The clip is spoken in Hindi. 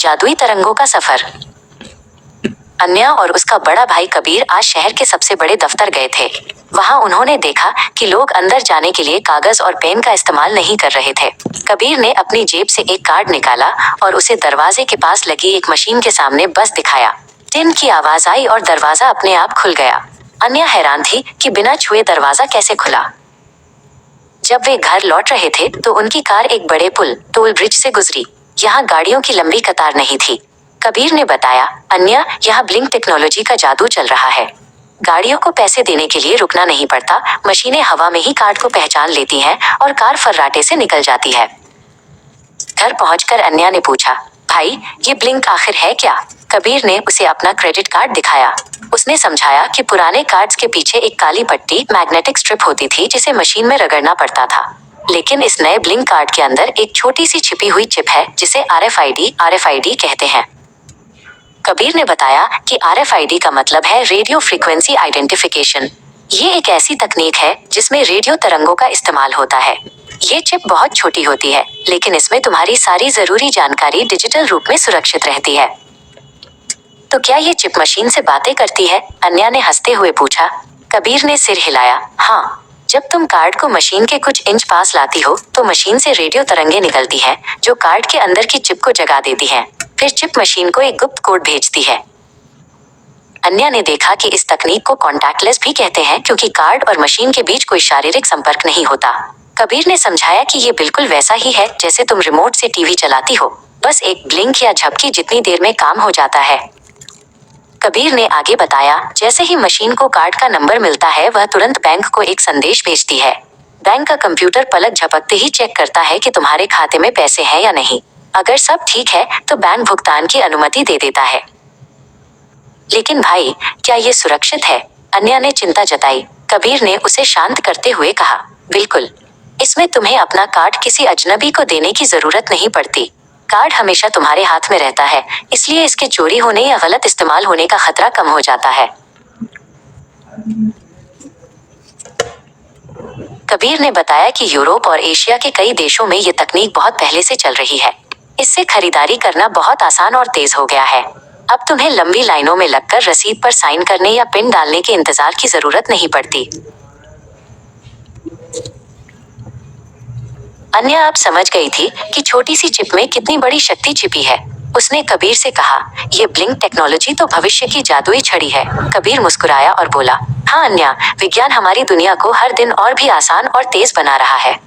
जादुई तरंगों का सफर। अन्या और उसका बड़ा भाई कबीर आज शहर के सबसे बड़े दफ्तर गए थे। वहां उन्होंने देखा कि लोग अंदर जाने के लिए कागज और पेन का इस्तेमाल नहीं कर रहे थे। कबीर ने अपनी जेब से एक कार्ड निकाला और उसे दरवाजे के पास लगी एक मशीन के सामने बस दिखाया। टिन की आवाज आई और दरवाजा अपने आप खुल गया। अन्या हैरान थी कि बिना छुए दरवाजा कैसे खुला। जब वे घर लौट रहे थे तो उनकी कार एक बड़े पुल टोल ब्रिज से गुजरी। यहाँ गाड़ियों की लंबी कतार नहीं थी। कबीर ने बताया, अन्या, यहाँ ब्लिंक टेक्नोलॉजी का जादू चल रहा है। गाड़ियों को पैसे देने के लिए रुकना नहीं पड़ता, मशीनें हवा में ही कार्ड को पहचान लेती हैं और कार फर्राटे से निकल जाती है। घर पहुंचकर अन्या ने पूछा, भाई, ये ब्लिंक आखिर है क्या? कबीर ने उसे अपना क्रेडिट कार्ड दिखाया। उसने समझाया कि पुराने कार्ड्स के पीछे एक काली पट्टी मैग्नेटिक स्ट्रिप होती थी जिसे मशीन में रगड़ना पड़ता था। लेकिन इस नए ब्लिंक कार्ड के अंदर एक छोटी सी छिपी हुई चिप है जिसे RFID कहते हैं। कबीर ने बताया कि RFID का मतलब है रेडियो फ्रीक्वेंसी आइडेंटिफिकेशन। ये एक ऐसी तकनीक है जिसमें रेडियो तरंगों का इस्तेमाल होता है। ये चिप बहुत छोटी होती है, लेकिन इसमें तुम्हारी सारी जरूरी जानकारी डिजिटल रूप में सुरक्षित रहती है। तो क्या ये चिप मशीन से बातें करती है? अन्या ने हंसते हुए पूछा। कबीर ने सिर हिलाया। हाँ, जब तुम कार्ड को मशीन के कुछ इंच पास लाती हो तो मशीन से रेडियो तरंगे निकलती हैं, जो कार्ड के अंदर की चिप को जगा देती हैं। फिर चिप मशीन को एक गुप्त कोड भेजती है। अन्या ने देखा कि इस तकनीक को कॉन्टैक्टलेस भी कहते हैं क्योंकि कार्ड और मशीन के बीच कोई शारीरिक संपर्क नहीं होता। कबीर ने समझाया कि ये बिल्कुल वैसा ही है जैसे तुम रिमोट से टीवी चलाती हो, बस एक ब्लिंक या झपकी जितनी देर में काम हो जाता है। कबीर ने आगे बताया, जैसे ही मशीन को कार्ड का नंबर मिलता है वह तुरंत बैंक को एक संदेश भेजती है। बैंक का कंप्यूटर पलक झपकते ही चेक करता है कि तुम्हारे खाते में पैसे हैं या नहीं। अगर सब ठीक है तो बैंक भुगतान की अनुमति दे देता है। लेकिन भाई, क्या ये सुरक्षित है? अन्या ने चिंता जताई। कबीर ने उसे शांत करते हुए कहा, बिल्कुल, इसमें तुम्हें अपना कार्ड किसी अजनबी को देने की जरूरत नहीं पड़ती। कार्ड हमेशा तुम्हारे हाथ में रहता है, इसलिए इसके चोरी होने या गलत इस्तेमाल होने का खतरा कम हो जाता है। कबीर ने बताया कि यूरोप और एशिया के कई देशों में ये तकनीक बहुत पहले से चल रही है। इससे खरीदारी करना बहुत आसान और तेज हो गया है। अब तुम्हें लंबी लाइनों में लगकर रसीद पर साइन करने या पिन डालने के इंतजार की जरूरत नहीं पड़ती। अन्या अब समझ गई थी कि छोटी सी चिप में कितनी बड़ी शक्ति छिपी है। उसने कबीर से कहा, ये ब्लिंक टेक्नोलॉजी तो भविष्य की जादुई छड़ी है। कबीर मुस्कुराया और बोला, हाँ अन्या, विज्ञान हमारी दुनिया को हर दिन और भी आसान और तेज बना रहा है।